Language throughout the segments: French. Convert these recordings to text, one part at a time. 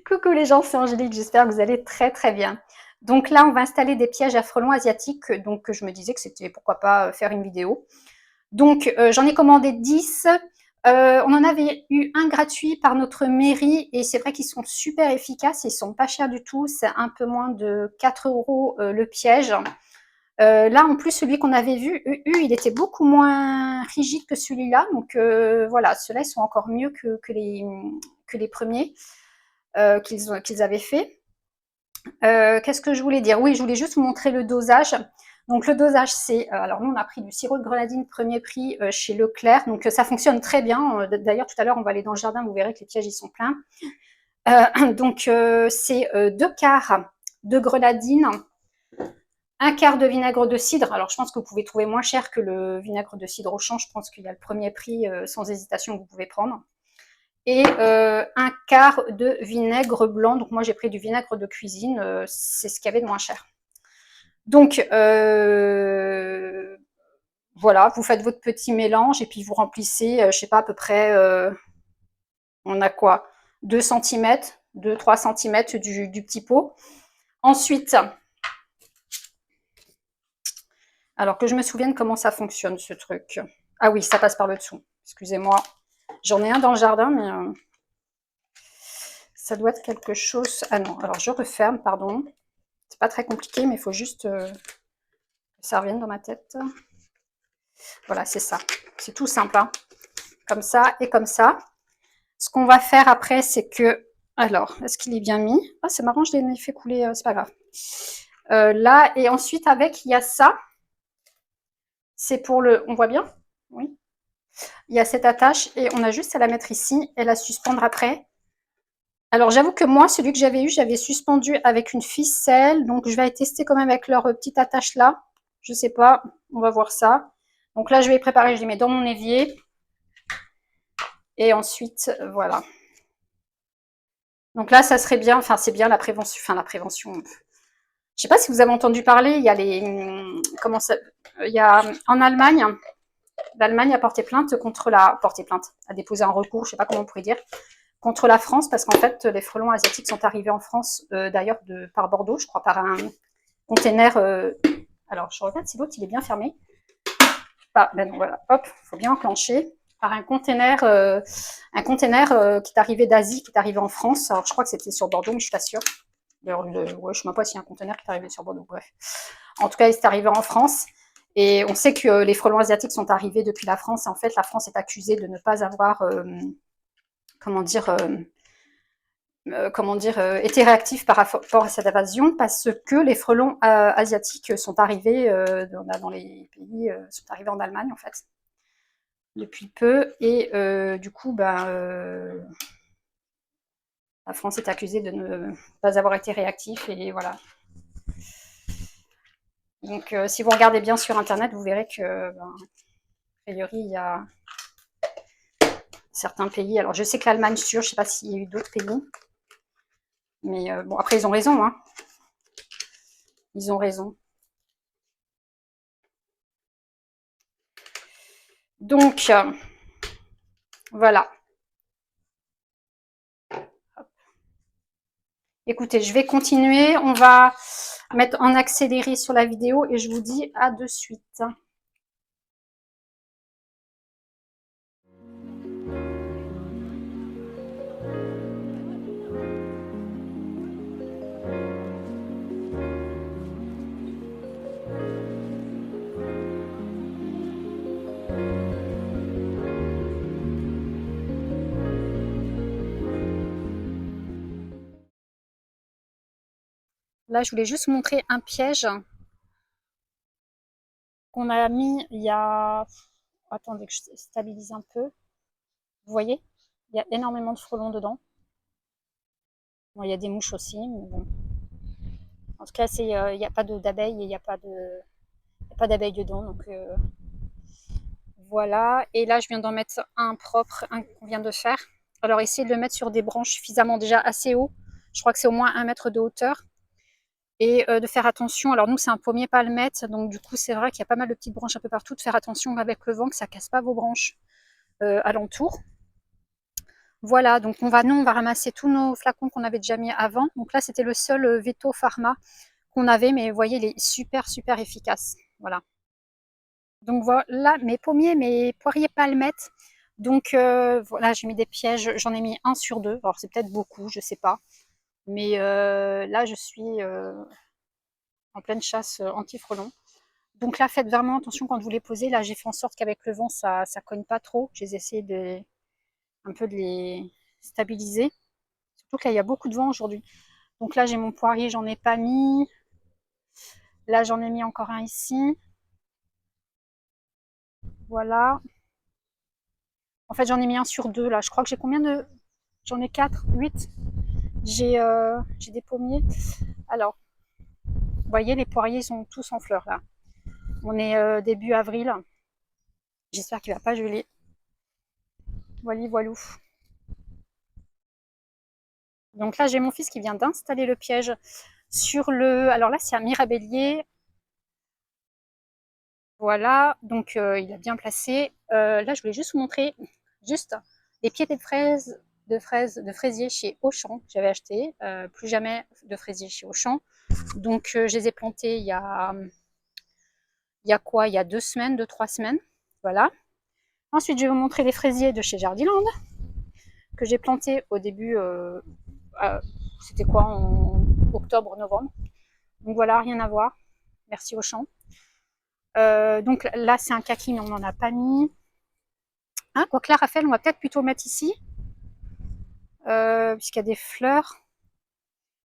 Coucou les gens, c'est Angélique, j'espère que vous allez très très bien. Donc là, on va installer des pièges à frelons asiatiques, donc je me disais que c'était pourquoi pas faire une vidéo. Donc j'en ai commandé 10. On en avait eu un gratuit par notre mairie et c'est vrai qu'ils sont super efficaces, ils sont pas chers du tout, c'est un peu moins de 4 euros le piège. Là, en plus, celui qu'on avait vu, il était beaucoup moins rigide que celui-là. Donc voilà, ceux-là, ils sont encore mieux que les premiers qu'ils avaient fait. Qu'est-ce que je voulais dire? Oui, je voulais juste vous montrer le dosage. Donc le dosage, c'est... alors nous, on a pris du sirop de grenadine premier prix chez Leclerc. Donc ça fonctionne très bien. D'ailleurs, tout à l'heure, on va aller dans le jardin, vous verrez que les pièges, ils sont pleins. Donc c'est 2 quarts de grenadine, 1 quart de vinaigre de cidre. Alors je pense que vous pouvez trouver moins cher que le vinaigre de cidre Auchan. Je pense qu'il y a le premier prix sans hésitation que vous pouvez prendre. Et 1 quart de vinaigre blanc. Donc moi j'ai pris du vinaigre de cuisine, c'est ce qu'il y avait de moins cher. Donc voilà, vous faites votre petit mélange et puis vous remplissez, je sais pas, à peu près, on a quoi, 2 cm, 2-3 cm du petit pot. Ensuite, alors que je me souvienne comment ça fonctionne ce truc. Ah oui, ça passe par le dessous, excusez-moi. J'en ai un dans le jardin, mais ça doit être quelque chose... Ah non, alors je referme, pardon. C'est pas très compliqué, mais il faut juste que ça revienne dans ma tête. Voilà, c'est ça. C'est tout simple, hein. Comme ça et comme ça. Ce qu'on va faire après, c'est que... Alors, est-ce qu'il est bien mis? Ah, c'est marrant, je l'ai fait couler, c'est pas grave. Là, et ensuite, avec, il y a ça. C'est pour le... On voit bien? Oui. Il y a cette attache et on a juste à la mettre ici et la suspendre après. Alors, j'avoue que moi, celui que j'avais eu, j'avais suspendu avec une ficelle. Donc, je vais tester quand même avec leur petite attache là. Je sais pas, on va voir ça. Donc là, je vais préparer, je les mets dans mon évier. Et ensuite, voilà. Donc là, ça serait bien, enfin, c'est bien la prévention. Je sais pas si vous avez entendu parler, il y a comment ça, il y a en Allemagne, l'Allemagne a porté plainte a déposé un recours, je sais pas comment on pourrait dire, contre la France parce qu'en fait, les frelons asiatiques sont arrivés en France, d'ailleurs par Bordeaux, je crois, par un container. Alors, je regarde si l'autre il est bien fermé. Ah, ben non, voilà, hop, il faut bien enclencher par un container qui est arrivé d'Asie, qui est arrivé en France. Alors, je crois que c'était sur Bordeaux, mais je suis pas sûre. D'ailleurs, ouais, je ne sais même pas s'il y a un conteneur qui est arrivé sur Bordeaux. Bref. En tout cas, il est arrivé en France. Et on sait que les frelons asiatiques sont arrivés depuis la France. Et en fait, la France est accusée de ne pas avoir, été réactif par rapport à cette invasion parce que les frelons asiatiques sont arrivés dans les pays, sont arrivés en Allemagne en fait depuis peu et du coup, la France est accusée de ne pas avoir été réactif et voilà. Donc, si vous regardez bien sur Internet, vous verrez que, a priori, il y a certains pays. Alors, je sais que l'Allemagne, sûr, je ne sais pas s'il y a eu d'autres pays. Mais bon, après, ils ont raison, hein. Ils ont raison. Donc, voilà. Écoutez, je vais continuer. On va mettre en accéléré sur la vidéo et je vous dis à de suite. Là, je voulais juste vous montrer un piège qu'on a mis il y a... Attendez que je stabilise un peu. Vous voyez, il y a énormément de frelons dedans. Bon, il y a des mouches aussi, mais bon. En tout cas, il n'y a pas d'abeilles et il n'y a pas d'abeilles dedans. Donc voilà. Et là, je viens d'en mettre un propre, un qu'on vient de faire. Alors, essayez de le mettre sur des branches suffisamment déjà assez haut. Je crois que c'est au moins 1 mètre de hauteur. Et de faire attention. Alors, nous, c'est un pommier palmette. Donc, du coup, c'est vrai qu'il y a pas mal de petites branches un peu partout. De faire attention avec le vent, que ça ne casse pas vos branches alentour. Voilà, donc nous, on va ramasser tous nos flacons qu'on avait déjà mis avant. Donc là, c'était le seul Veto Pharma qu'on avait, mais vous voyez, il est super, super efficace. Voilà. Donc voilà, mes pommiers, mes poiriers palmettes. Donc voilà, j'ai mis des pièges, j'en ai mis un sur deux. Alors c'est peut-être beaucoup, je sais pas. Mais là, je suis en pleine chasse anti-frelons. Donc là, faites vraiment attention quand vous les posez. Là, j'ai fait en sorte qu'avec le vent, ça cogne pas trop. J'ai essayé un peu de les stabiliser. Surtout que là, il y a beaucoup de vent aujourd'hui. Donc là, j'ai mon poirier, j'en ai pas mis. Là, j'en ai mis encore un ici. Voilà. En fait, j'en ai mis un sur deux là. Je crois que j'ai combien de... J'en ai 4, 8. J'ai des pommiers. Alors, vous voyez, les poiriers sont tous en fleurs là. On est début avril. J'espère qu'il va pas geler. Voilà, voilou. Donc là, j'ai mon fils qui vient d'installer le piège sur le... Alors là, c'est un mirabellier. Voilà, donc il a bien placé. Là, je voulais juste vous montrer juste les pieds de fraisier chez Auchan. J'avais acheté, plus jamais de fraisier chez Auchan. Donc je les ai plantés il y a quoi? Il y a 2 semaines, 2-3 semaines. Voilà. Ensuite, je vais vous montrer les fraisiers de chez Jardiland que j'ai plantés au début, c'était quoi, en octobre, novembre. Donc voilà, rien à voir. Merci Auchan. Donc là, c'est un kaki, mais on n'en a pas mis. Hein, quoique là, Raphaël, on va peut-être plutôt mettre ici, puisqu'il y a des fleurs.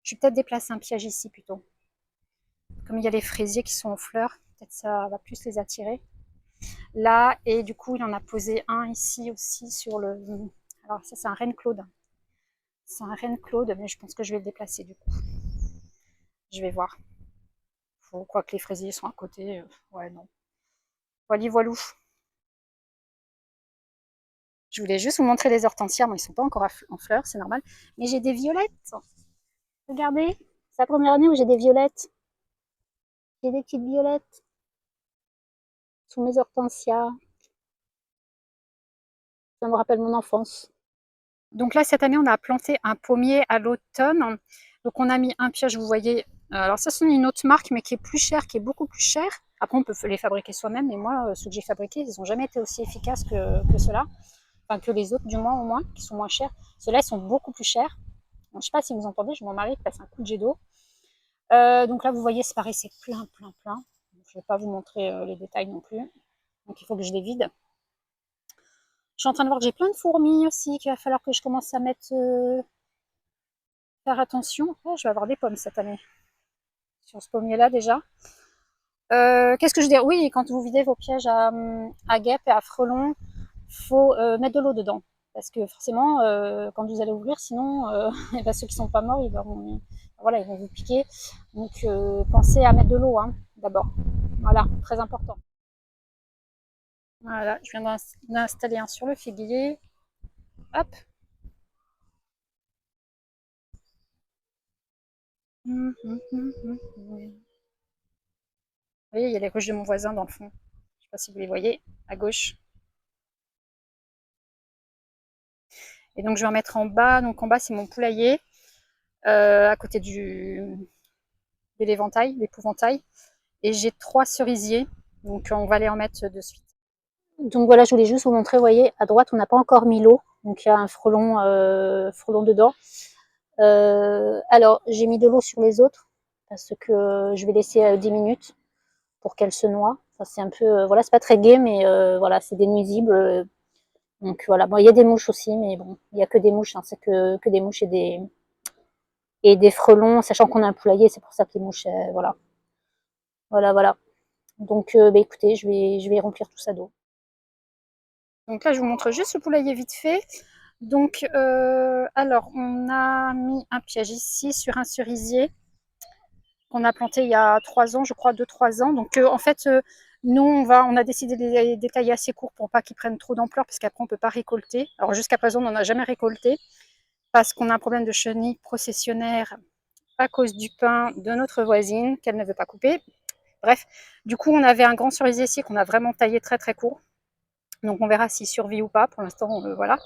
Je vais peut-être déplacer un piège ici plutôt. Comme il y a les fraisiers qui sont en fleurs, peut-être ça va plus les attirer. Là, et du coup, il en a posé un ici aussi sur le... Alors ça, c'est un Reine Claude. C'est un Reine Claude, mais je pense que je vais le déplacer du coup. Je vais voir. Faut quoi que les fraisiers sont à côté. Ouais, non. Voilà, voilou. Je voulais juste vous montrer les hortensias. Bon, ils sont pas encore en fleurs, c'est normal. Mais j'ai des violettes. Regardez, c'est la première année où j'ai des violettes. J'ai des petites violettes sous mes hortensias. Ça me rappelle mon enfance. Donc là, cette année, on a planté un pommier à l'automne. Donc on a mis un piège, vous voyez. Alors ça, c'est une autre marque, mais qui est plus chère, qui est beaucoup plus chère. Après, on peut les fabriquer soi-même, mais moi, ceux que j'ai fabriqués, ils n'ont jamais été aussi efficaces que ceux-là. Enfin, que les autres, du moins, au moins, qui sont moins chers. Ceux-là, ils sont beaucoup plus chers. Donc, je ne sais pas si vous entendez, j'ai mon mari qui passe un coup de jet d'eau. Donc là, vous voyez, c'est pareil, c'est plein, plein, plein. Je ne vais pas vous montrer les détails non plus. Donc, il faut que je les vide. Je suis en train de voir que j'ai plein de fourmis aussi, qu'il va falloir que je commence à mettre... faire attention. Oh, je vais avoir des pommes cette année. Sur ce pommier-là, déjà. Qu'est-ce que je veux dire? Oui, quand vous videz vos pièges à guêpes et à frelons, faut mettre de l'eau dedans. Parce que forcément, quand vous allez ouvrir, sinon, ben, ceux qui sont pas morts, voilà, ils vont vous piquer. Donc, pensez à mettre de l'eau hein, d'abord. Voilà, très important. Voilà, je viens d'installer un sur le figuier. Hop. Vous voyez, il y a les ruches de mon voisin dans le fond. Je ne sais pas si vous les voyez, à gauche. Et donc, je vais en mettre en bas. Donc, en bas, c'est mon poulailler, à côté de l'éventail, l'épouvantail. Et j'ai 3 cerisiers. Donc, on va aller en mettre de suite. Donc, voilà, je voulais juste vous montrer. Vous voyez, à droite, on n'a pas encore mis l'eau. Donc, il y a un frelon dedans. Alors, j'ai mis de l'eau sur les autres parce que je vais laisser 10 minutes pour qu'elles se noient. Enfin, c'est un peu, voilà, c'est pas très gai, mais voilà, c'est des nuisibles. Donc voilà, bon, il y a des mouches aussi, mais bon, il n'y a que des mouches, hein, c'est que des mouches et des frelons, sachant qu'on a un poulailler, c'est pour ça que les mouches, voilà. Voilà, voilà. Donc, bah, écoutez, je vais remplir tout ça d'eau. Donc là, je vous montre juste le poulailler vite fait. Donc, alors, on a mis un piège ici sur un cerisier qu'on a planté il y a 3 ans, je crois, 2-3 ans. Donc, en fait, nous, on a décidé de les détailler assez court pour pas qu'ils prennent trop d'ampleur, parce qu'après, on ne peut pas récolter. Alors, jusqu'à présent, on n'en a jamais récolté, parce qu'on a un problème de chenille processionnaire à cause du pain de notre voisine, qu'elle ne veut pas couper. Bref, du coup, on avait un grand cerisier ici qu'on a vraiment taillé très très court. Donc, on verra s'il survit ou pas. Pour l'instant, voilà.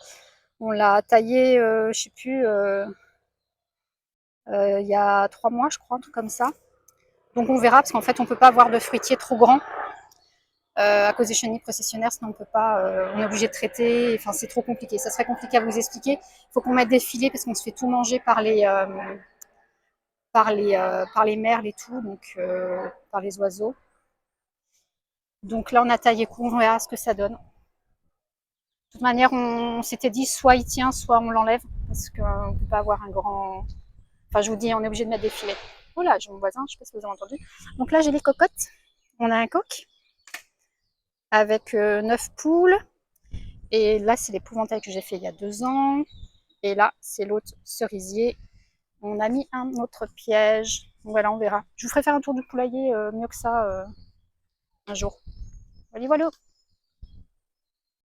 On l'a taillé, je sais plus, il y a 3 mois, je crois, un truc comme ça. Donc on verra, parce qu'en fait, on peut pas avoir de fruitier trop grand à cause des chenilles processionnaires, sinon on peut pas, on est obligé de traiter, enfin c'est trop compliqué. Ça serait compliqué à vous expliquer. Il faut qu'on mette des filets parce qu'on se fait tout manger par les merles et tout, donc par les oiseaux. Donc là, on a taillé court, on verra ce que ça donne. De toute manière, on s'était dit soit il tient, soit on l'enlève, parce qu'on ne peut pas avoir un grand... Enfin, je vous dis, on est obligé de mettre des filets. Oh là, j'ai mon voisin, je ne sais pas si vous avez entendu. Donc là, j'ai les cocottes. On a un coq avec 9 poules. Et là, c'est l'épouvantail que j'ai fait il y a 2 ans. Et là, c'est l'autre cerisier. On a mis un autre piège. Voilà, on verra. Je vous ferai faire un tour du poulailler mieux que ça un jour. Voilà, voilà.